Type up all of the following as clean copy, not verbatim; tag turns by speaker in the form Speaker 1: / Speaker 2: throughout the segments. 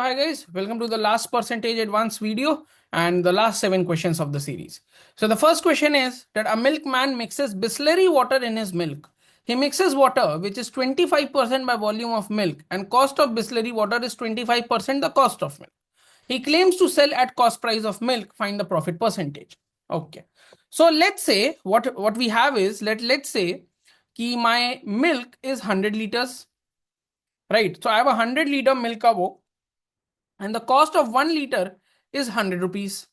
Speaker 1: hi guys, welcome to the last percentage advanced video and the last 7 questions of the series. So the first question is that a milkman mixes Bisleri water in his milk. He mixes water which is 25% by volume of milk and cost of Bisleri water is 25% the cost of milk. He claims to sell at cost price of milk, find the profit percentage. Okay. So let's say what we have is let's say कि my milk is 100 liters. Right. So I have a 100-liter milk cow and the cost of 1 liter is 100 rupees.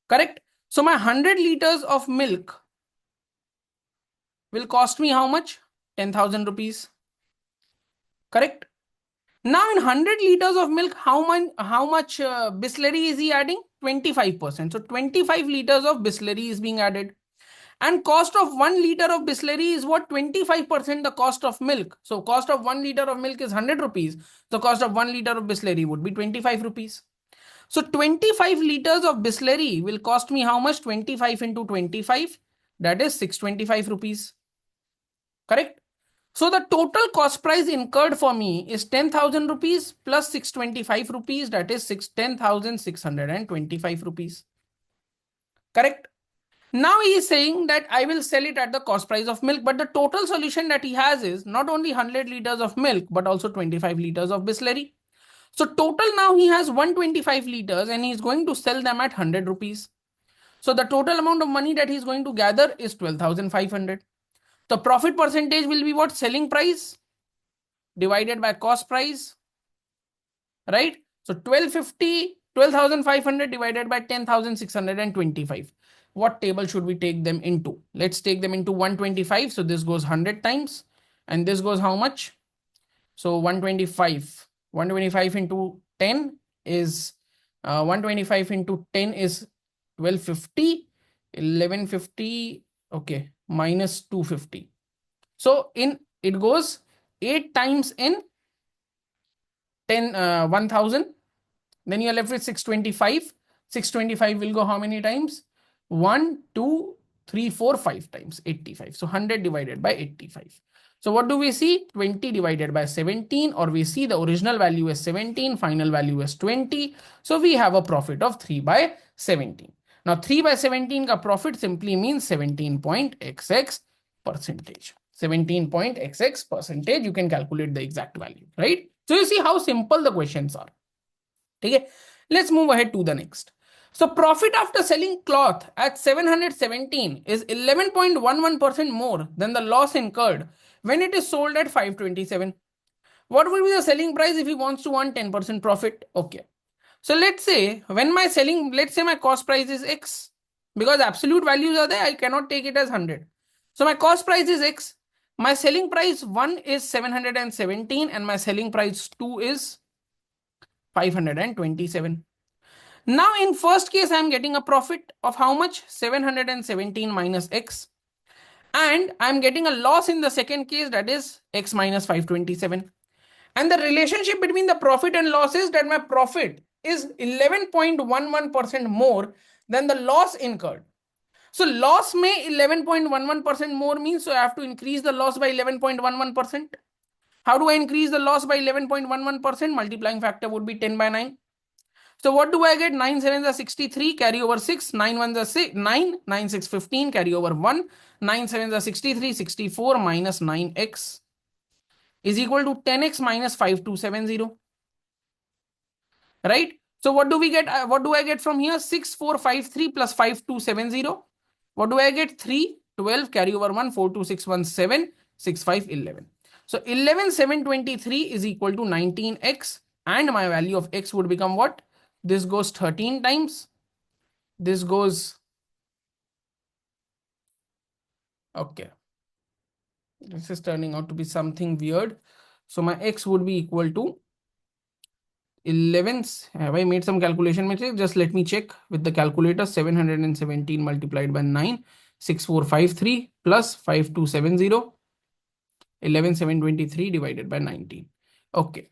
Speaker 1: Correct. So my 100 liters of milk will cost me how much? 10,000 rupees. Correct. Now in 100 liters of milk, how much Bisleri is he adding? 25%. So 25 liters of Bisleri is being added. And cost of 1 liter of Bisleri is what? 25% the cost of milk. So cost of 1 liter of milk is 100 rupees. The cost of 1 liter of Bisleri would be 25 rupees. So 25 liters of Bisleri will cost me how much? 25 into 25. That is 625 rupees. Correct? So the total cost price incurred for me is 10,000 rupees plus 625 rupees. That is 10,625 rupees. Correct? Now he is saying that I will sell it at the cost price of milk, but the total solution that he has is not only 100 liters of milk, but also 25 liters of Bisleri. So total now he has 125 liters and he is going to sell them at 100 rupees. So the total amount of money that he is going to gather is 12,500. The profit percentage will be what? Selling price divided by cost price, right? So 12,500 divided by 10,625. What table should we take them into? Let's take them into 125. So this goes 100 times and this goes how much? So 125 into 10 is 125 into 10 is 1250, 1150, okay, minus 250. So it goes 8 times in 1000. Then you're left with 625. 625 will go how many times? 1, 2, 3, 4, 5 times 85. So 100 divided by 85. So what do we see? 20 divided by 17, or we see the original value is 17, final value is 20. So we have a profit of 3 by 17. Now 3 by 17 ka profit simply means 17.xx percentage. 17.xx percentage, you can calculate the exact value, right? So you see how simple the questions are. Okay, let's move ahead to the next. So profit after selling cloth at 717 is 11.11% more than the loss incurred when it is sold at 527. What will be the selling price if he wants to earn 10% profit? Okay. So let's say when my let's say my cost price is X, because absolute values are there, I cannot take it as 100. So my cost price is X. My selling price 1 is 717 and my selling price 2 is 527. Now in first case, I am getting a profit of how much? 717 minus X. And I am getting a loss in the second case, that is X minus 527. And the relationship between the profit and loss is that my profit is 11.11% more than the loss incurred. So loss may 11.11% more means, so I have to increase the loss by 11.11%. How do I increase the loss by 11.11%? Multiplying factor would be 10 by 9. So what do I get? 9 7s are 63, carry over 6, 9 1s are 6, 9, 9 6 15, carry over 1, 9 7s are 63, 64 minus 9x is equal to 10x minus 5270. Right? So what do we get? What do I get from here? 6453 plus 5270. What do I get? 3, 12, carry over 1, 4 2 6 1 7, 6 5 11. So 11,723 is equal to 19x and my value of x would become what? This goes 13 times. This goes, okay. This is turning out to be something weird. So my x would be equal to 11. Have I made some calculation mistake? Just let me check with the calculator. 717 multiplied by 9, 6453 plus 5270. 11,723 divided by 19. Okay.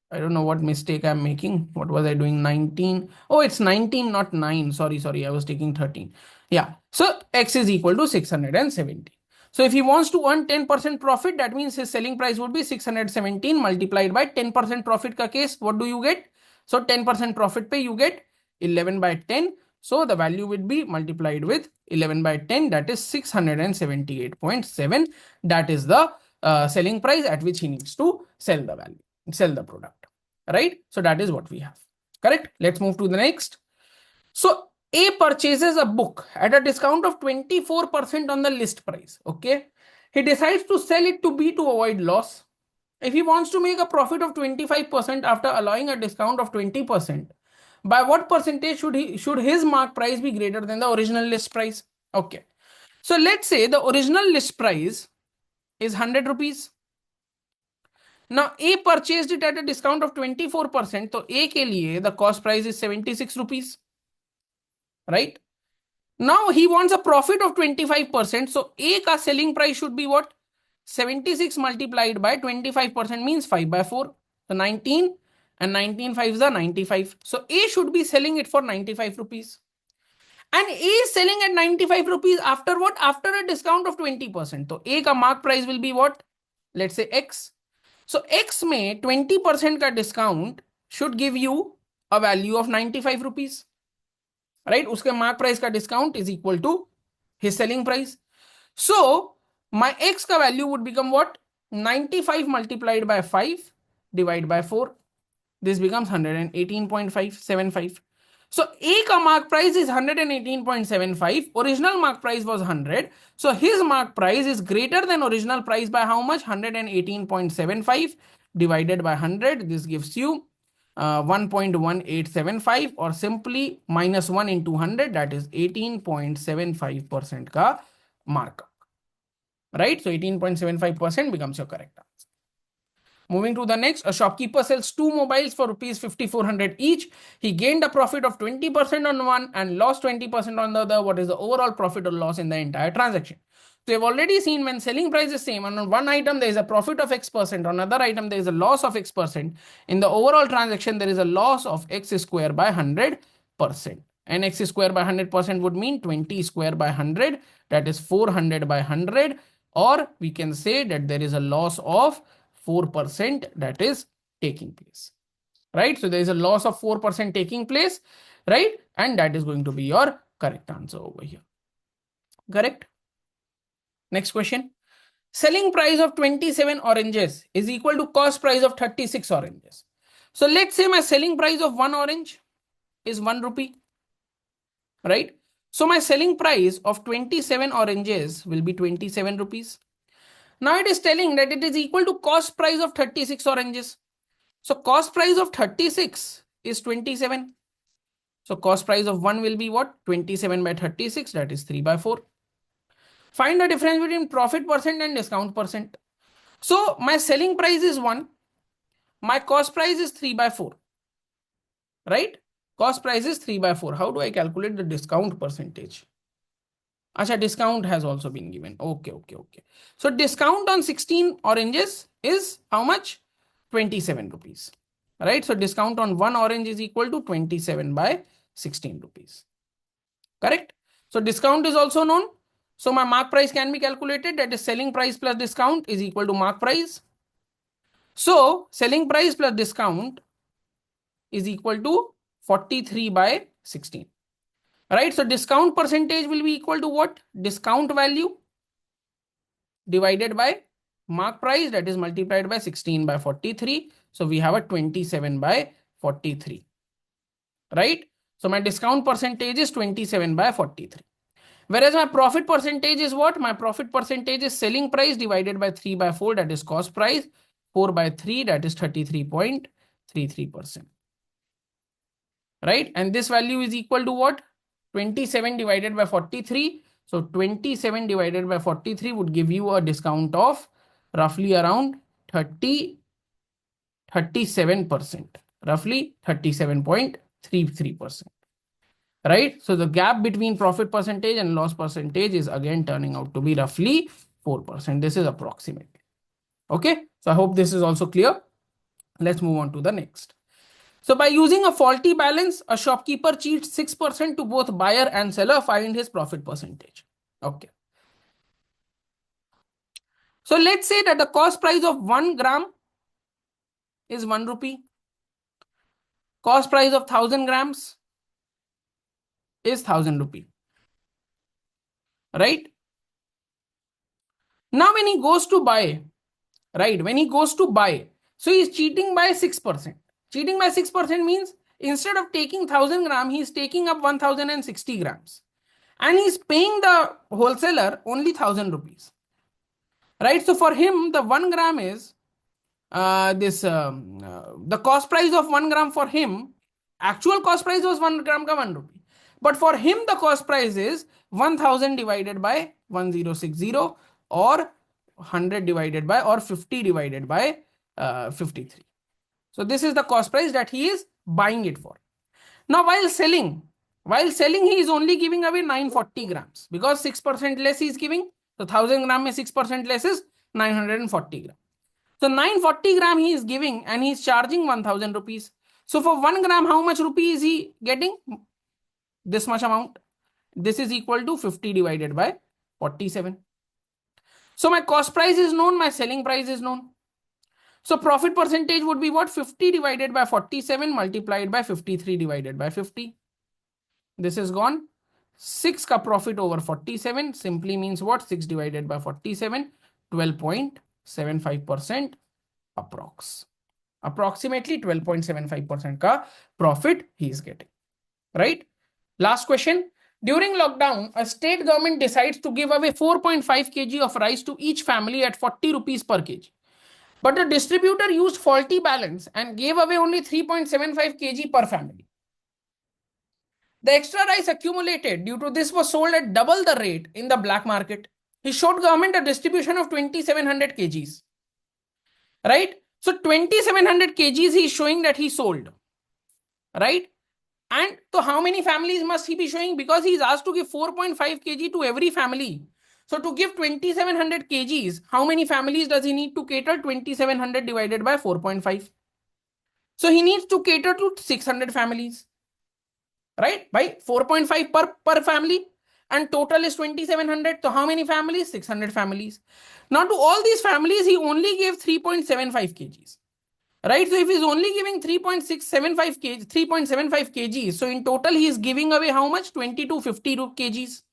Speaker 1: I don't know what mistake I'm making. What was I doing? 19. Oh, it's 19, not 9. Sorry. I was taking 13. Yeah. So x is equal to 670. So if he wants to earn 10% profit, that means his selling price would be 617 multiplied by 10% profit ka case. What do you get? So 10% profit pay you get 11 by 10. So the value would be multiplied with 11 by 10, that is 678.7. That is the selling price at which he needs to sell the product. Right? So that is what we have. Correct? Let's move to the next. So A purchases a book at a discount of 24% on the list price. Okay. He decides to sell it to B to avoid loss. If he wants to make a profit of 25% after allowing a discount of 20%, by what percentage should his mark price be greater than the original list price? Okay. So let's say the original list price is 100 rupees. Now A purchased it at a discount of 24%. So A ke liye the cost price is 76 rupees. Right? Now he wants a profit of 25%. So A ka selling price should be what? 76 multiplied by 25% means 5 by 4. So 19 and 19 5s are 95. So A should be selling it for 95 rupees. And A is selling at 95 rupees after what? After a discount of 20%. So A ka mark price will be what? Let's say X. So X में 20% का discount should give you a value of 95 rupees. Right? Uske mark price ka discount is equal to his selling price. So my X ka value would become what? 95 multiplied by 5 divided by 4. This becomes 118.575. So A ka mark price is 118.75. Original mark price was 100. So his mark price is greater than original price by how much? 118.75 divided by 100. This gives you 1.1875 or simply minus 1 into 100, that is 18.75% ka markup. Right? So 18.75% becomes your correct answer. Moving to the next, a shopkeeper sells two mobiles for rupees 5,400 each. He gained a profit of 20% on one and lost 20% on the other. What is the overall profit or loss in the entire transaction? So you've already seen when selling price is same, and on one item there is a profit of X%, on another item there is a loss of X%. In the overall transaction, there is a loss of X square by 100%. And X square by 100% would mean 20 square by 100, that is 400 by 100. Or we can say that there is a loss of 4% that is taking place. Right? So there is a loss of 4% taking place. Right? And that is going to be your correct answer over here. Correct? Next question. Selling price of 27 oranges is equal to cost price of 36 oranges. So let's say my selling price of one orange is 1 rupee. Right? So my selling price of 27 oranges will be 27 rupees. Now it is telling that it is equal to cost price of 36 oranges. So cost price of 36 is 27. So cost price of 1 will be what? 27 by 36, that is 3 by 4. Find the difference between profit percent and discount percent. So my selling price is 1. My cost price is 3 by 4. Right? Cost price is 3 by 4. How do I calculate the discount percentage? Acha, discount has also been given. Okay. So discount on 16 oranges is how much? 27 rupees. Right? So discount on one orange is equal to 27 by 16 rupees. Correct? So discount is also known. So my mark price can be calculated, that is selling price plus discount is equal to mark price. So selling price plus discount is equal to 43 by 16. Right? So discount percentage will be equal to what? Discount value divided by mark price, that is multiplied by 16 by 43. So we have a 27 by 43. Right? So my discount percentage is 27 by 43. Whereas my profit percentage is what? My profit percentage is selling price divided by 3 by 4, that is cost price. 4 by 3, that is 33.33%. Right? And this value is equal to what? 27 divided by 43. So 27 divided by 43 would give you a discount of roughly around 37%. Roughly 37.33%. Right? So the gap between profit percentage and loss percentage is again turning out to be roughly 4%. This is approximate. Okay. So I hope this is also clear. Let's move on to the next. So by using a faulty balance, a shopkeeper cheats 6% to both buyer and seller. Find his profit percentage. Okay. So let's say that the cost price of 1 gram is 1 rupee. Cost price of 1000 grams is 1000 rupee. Right? Now when he goes to buy, right? When he goes to buy, so he's cheating by 6%. Cheating by 6% means instead of taking 1000 gram, he's taking up 1060 grams. And he's paying the wholesaler only 1000 rupees. Right? So for him, the 1 gram is the cost price of 1 gram for him, actual cost price was 1 gram ka 1 rupee. But for him, the cost price is 1000 divided by 1060 or 100 divided by or 50 divided by 53. So this is the cost price that he is buying it for. Now while selling he is only giving away 940 grams because 6% less he is giving. So 1000 gram में 6% less is 940 grams. So 940 gram he is giving and he is charging 1000 rupees. So for 1 gram, how much rupee is he getting? This much amount. This is equal to 50 divided by 47. So my cost price is known, my selling price is known. So profit percentage would be what? 50 divided by 47 multiplied by 53 divided by 50. This is gone. 6 ka profit over 47 simply means what? 6 divided by 47, 12.75% approx. Approximately 12.75% ka profit he is getting. Right? Last question. During lockdown, a state government decides to give away 4.5 kg of rice to each family at 40 rupees per kg. But the distributor used faulty balance and gave away only 3.75 kg per family. The extra rice accumulated due to this was sold at double the rate in the black market. He showed government a distribution of 2700 kgs. Right? So 2700 kgs he is showing that he sold. Right? And so how many families must he be showing? Because he is asked to give 4.5 kg to every family. So to give 2700 kgs, how many families does he need to cater? 2700 divided by 4.5. So he needs to cater to 600 families. Right? By 4.5 per family. And total is 2700. So how many families? 600 families. Now to all these families, he only gave 3.75 kgs. Right? So if he's only giving 3.675 kg, 3.75 kgs, so in total he is giving away how much? 2250 kgs.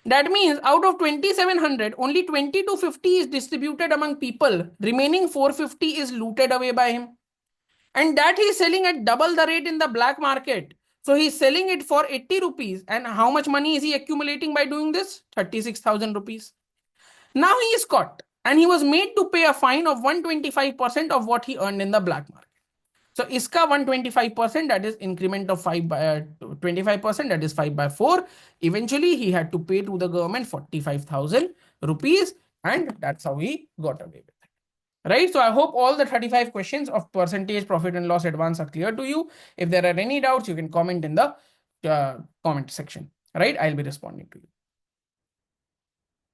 Speaker 1: That means out of 2700, only 2250 is distributed among people. Remaining 450 is looted away by him. And that he is selling at double the rate in the black market. So he is selling it for 80 rupees. And how much money is he accumulating by doing this? 36,000 rupees. Now he is caught. And he was made to pay a fine of 125% of what he earned in the black market. So iska 125%, that is increment of 5 by 25%, that is 5 by 4. Eventually he had to pay to the government 45,000 rupees and that's how he got away with it. Right? So I hope all the 35 questions of percentage profit and loss advance are clear to you. If there are any doubts, you can comment in the comment section. Right? I'll be responding to you.